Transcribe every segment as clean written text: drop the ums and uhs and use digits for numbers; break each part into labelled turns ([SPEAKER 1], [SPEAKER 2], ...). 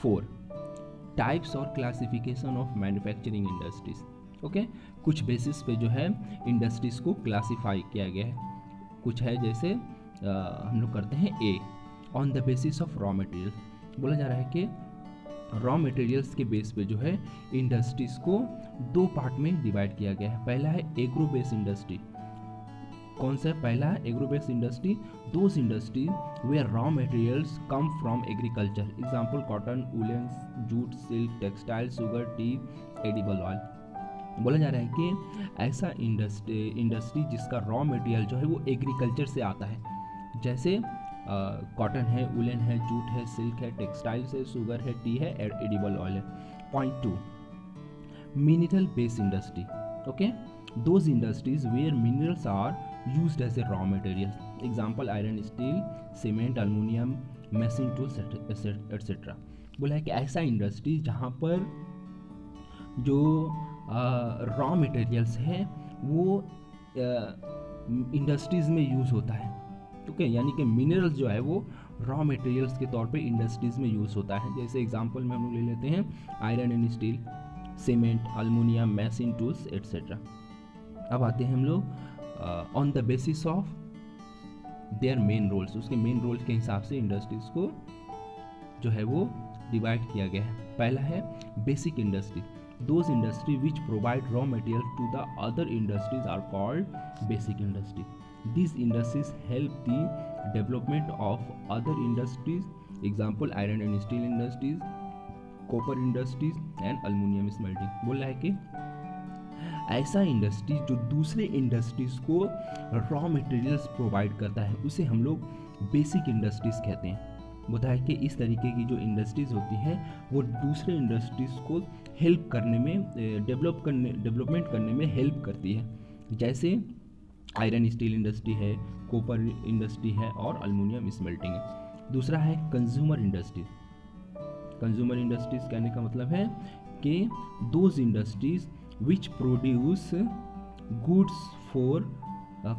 [SPEAKER 1] 4 types और classification of manufacturing industries. Okay, कुछ basis पे जो है इंडस्ट्रीज को क्लासिफाई किया गया है। कुछ है जैसे हम लोग करते हैं ए, on the basis of raw material. बोला जा रहा है कि रॉ मटेरियल्स के बेस पे जो है इंडस्ट्रीज को दो पार्ट में डिवाइड किया गया है। पहला है एग्रो बेस्ड इंडस्ट्री। कौन सा है? पहला है agro based industry, those industry where raw materials come from agriculture, example cotton, woollen, jute, silk, textile, sugar, tea, edible oil. बोला जा रहा है कि ऐसा इंडस्ट्री जिसका रॉ मटेरियल जो है वो एग्रीकल्चर से आता है, जैसे कॉटन है, वूलन है, जूट है, सिल्क है, टेक्सटाइल्स है, शुगर है, टी है, एडिबल ऑयल है। Point 2 mineral based industry. Okay, those industries where minerals are used as a raw materials, example iron, steel, cement, aluminium, machine tools, etc. बोला है कि ऐसा इंडस्ट्री जहाँ पर जो रॉ मटेरियल्स है वो इंडस्ट्रीज में यूज़ होता है। ओके, यानी कि मिनरल्स जो है वो रॉ मटेरियल्स के तौर पे इंडस्ट्रीज में यूज़ होता है। जैसे एग्जांपल में हम लोग ले लेते हैं iron and steel, cement, aluminium, machine tools etcetera. अब आते हैं हम लोग on the basis of their main roles, उसके मेन रोल्स के हिसाब से इंडस्ट्रीज को जो है वो डिवाइड किया गया है। पहला है basic industry, those industry which provide raw material to the other industries are called basic industry. These industries help the development of other industries, example iron and steel industries, copper industries and aluminum smelting। बोल रहा है कि ऐसा industry जो दूसरे industries को raw materials provide करता है उसे हम लोग बेसिक इंडस्ट्रीज कहते हैं। बोलता है कि इस तरीके की जो इंडस्ट्रीज होती हैं वो दूसरे इंडस्ट्रीज को हेल्प करने में, डेवलपमेंट करने में हेल्प करती है। जैसे आयरन स्टील इंडस्ट्री है, कॉपर इंडस्ट्री है और अल्मोनियम स्मेल्टिंग है। दूसरा है कंज्यूमर इंडस्ट्रीज। कंज्यूमर इंडस्ट्रीज कहने का मतलब है कि those industries which produce goods for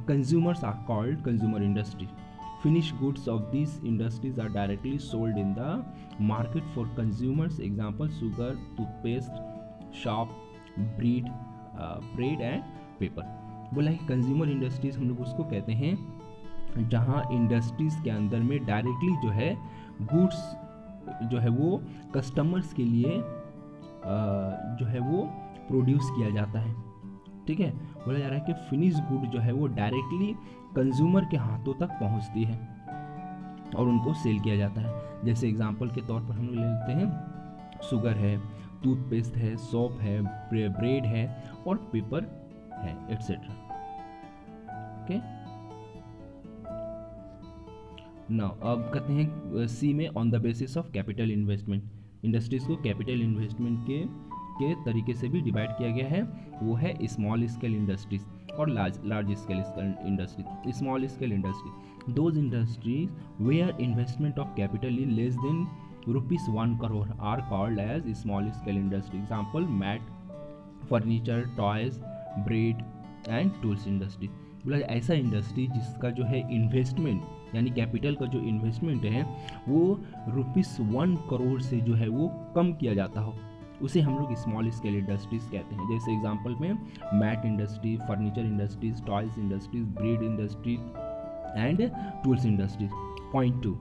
[SPEAKER 1] consumers are called consumer industry. Finished goods of these industries are directly sold in the market for consumers, example sugar, toothpaste, shop, bread and paper। बोला है कि consumer industries हम लोग उसको कहते हैं जहाँ industries के अंदर में डायरेक्टली जो है गुड्स जो है वो कस्टमर्स के लिए जो है वो प्रोड्यूस किया जाता है। ठीक है, बोला जा रहा है कि फिनिश गुड जो है वो डायरेक्टली कंज्यूमर के हाथों तक पहुंचती है और उनको सेल किया जाता है। जैसे एग्जांपल के तौर पर हम लोग ले लेते हैं शुगर है, टूथपेस्ट है, सोप है, ब्रेड है और पेपर है एट्सेट्रा। ओके, नाउ अब कहते हैं सी में on the basis of capital investment. Industries को कैपिटल इन्वेस्टमेंट के तरीके से भी डिवाइड किया गया है। वो है स्मॉल स्केल इंडस्ट्रीज और large scale industry. Small scale industry, those industries where investment of capital is less than ₹1 crore are called as small scale industry, example mat, furniture, toys, bread and tools industry. बोला ऐसा industry जिसका जो है investment यानी capital का जो investment है वो ₹1 crore से जो है वो कम किया जाता हो, उसे हम लोग स्मॉल स्केल इंडस्ट्रीज कहते हैं। जैसे एग्जांपल में mat industry, furniture industries, toys industries, bread industry and tools industries. Point 2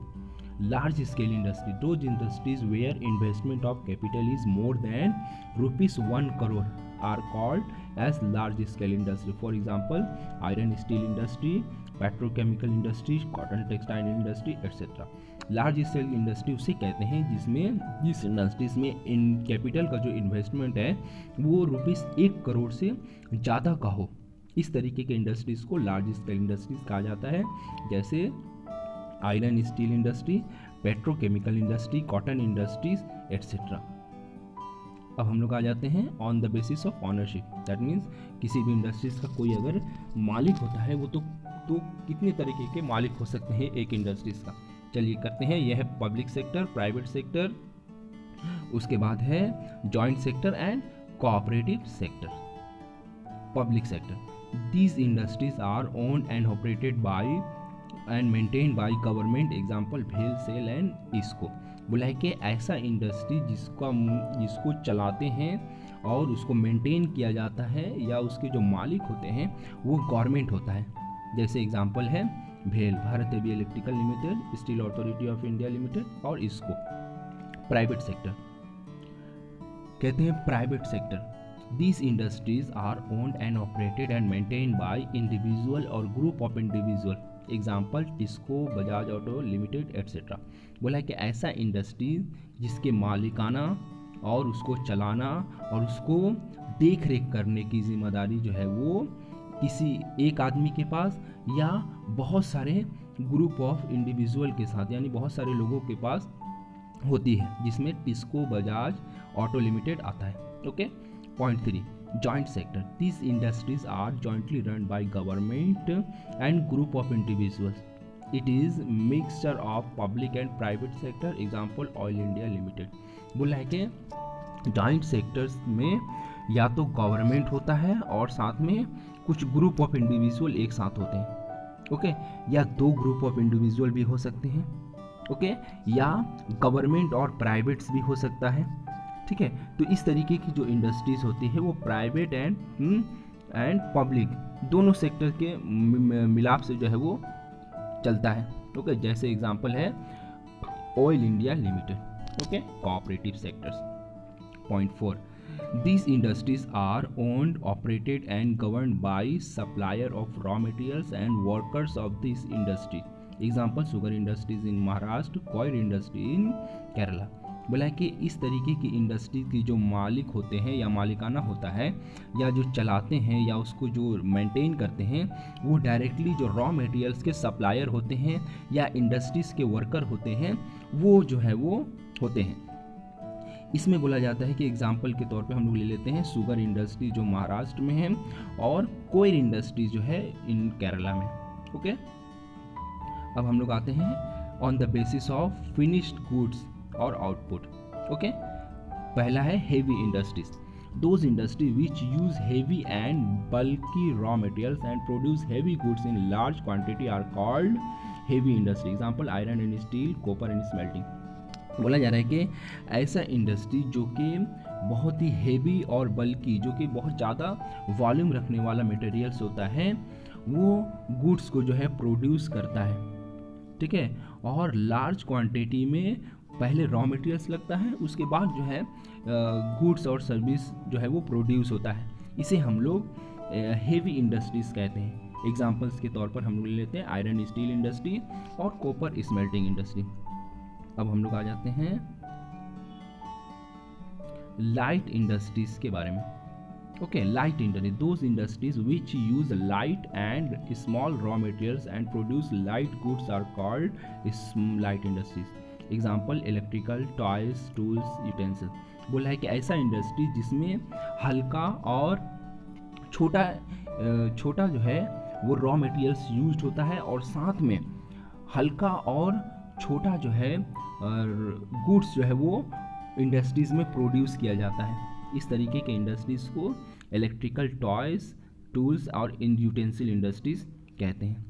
[SPEAKER 1] large scale industry, those industries where investment of capital is more than ₹1 crore are called as large scale industry. For example iron steel industry, petrochemical industry, cotton textile industry etcetera. Large scale industry उसे कहते हैं जिस industries में in capital का जो investment है वो ₹1 crore से ज़्यादा का हो। इस तरीके के इंडस्ट्रीज को लार्ज स्केल इंडस्ट्रीज कहा जाता है। जैसे iron steel industry, petrochemical industry, cotton industries etcetera. अब हम लोग आ जाते हैं on the basis of ownership. That means किसी भी इंडस्ट्रीज का कोई अगर मालिक होता है वो तो कितने तरीके के मालिक हो सकते हैं एक इंडस्ट्रीज का। चलिए करते हैं, यह है पब्लिक सेक्टर, प्राइवेट सेक्टर, उसके बाद है joint sector and cooperative sector. Public sector, these industries are owned and operated by and maintained by government, example भेल, सेल एंड इसको। बोला है कि ऐसा इंडस्ट्री जिसको चलाते हैं और उसको मेंटेन किया जाता है या उसके जो मालिक होते हैं वो गवर्नमेंट होता है। जैसे एग्जांपल है भेल, Bharat heavy electrical limited, steel authority of India limited और इसको प्राइवेट सेक्टर कहते हैं। Private sector, these industries are owned and operated and maintained by individual or group of individual, example TISCO, Bajaj auto limited etcetera. बोला है कि ऐसा इंडस्ट्री जिसके मालिकाना और उसको चलाना और उसको देख रेख करने की जिम्मेदारी जो है वो किसी एक आदमी के पास या बहुत सारे ग्रुप ऑफ इंडिविजुअल के साथ, यानी बहुत सारे लोगों के पास होती है, जिसमें टिस्को, बजाज ऑटो लिमिटेड आता है। Okay. Point 3, joint sector. These industries are jointly run by government and group of individuals. It is mixture of public and private sector. Example, Oil India Limited. बोला है कि जॉइंट सेक्टर्स में या तो government होता है और साथ में कुछ ग्रुप ऑफ इंडिविजुअल एक साथ होते हैं। ओके, या दो ग्रुप ऑफ इंडिविजुअल भी हो सकते हैं। ओके, या गवर्नमेंट और प्राइवेट्स भी हो सकता है। ठीक है, तो इस तरीके की जो इंडस्ट्रीज होती है वो प्राइवेट एंड पब्लिक दोनों सेक्टर के मिलाप से जो है वो चलता है। ओके, जैसे एग्जांपल है oil India limited. Okay, cooperative sectors. Point 4, these industries are owned, operated and governed by supplier of raw materials and workers of this industry. Example, sugar industries in Maharashtra, coir industry in Kerala. बोला है कि इस तरीके की industry की जो मालिक होते हैं या मालिकाना होता है या जो चलाते हैं या उसको जो मेंटेन करते हैं वो डायरेक्टली जो रॉ मटेरियल्स के सप्लायर होते हैं या इंडस्ट्रीज़ के वर्कर होते हैं वो जो है वो होते हैं। इसमें बोला जाता है कि एग्जांपल के तौर पे हम लोग ले लेते हैं शुगर इंडस्ट्री जो महाराष्ट्र में है और कोयर इंडस्ट्री जो है इन केरला में। ओके, अब हम लोग आते हैं on the basis of finished goods और आउटपुट। ओके, पहला है heavy industries, those industry which use heavy and bulky raw materials and produce heavy goods in large quantity are called heavy industry. Example, iron and steel, copper and smelting. बोला जा रहा है कि ऐसा industry जो कि बहुत ही हेवी और बल्कि जो कि बहुत ज़्यादा वॉल्यूम रखने वाला मटेरियल्स होता है वो गुड्स को जो है प्रोड्यूस करता है। ठीक है, और लार्ज क्वांटिटी में पहले रॉ मटेरियल्स लगता है, उसके बाद जो है गुड्स और सर्विस जो है वो प्रोड्यूस होता है। इसे हम लोग हेवी इंडस्ट्रीज कहते हैं। एग्जांपल्स के तौर पर हम लोग ले लेते हैं आयरन स्टील इंडस्ट्री और कॉपर स्मेल्टिंग इंडस्ट्री। अब हम लोग आ जाते हैं लाइट इंडस्ट्रीज के बारे में। Okay, light industry, those industries which use light and small raw materials and produce light goods are called light industries. Example, electrical, toys, tools, utensil. बोला है कि ऐसा इंडस्ट्री जिसमें हल्का और छोटा जो है वो रॉ मटेरियल्स यूज्ड होता है और साथ में हल्का और छोटा जो है गुड्स जो है वो इंडस्ट्रीज में प्रोड्यूस किया जाता है। इस तरीके के इंडस्ट्रीज को इलेक्ट्रिकल, टॉयज, टूल्स और यूटेंसिल इंडस्ट्रीज कहते हैं।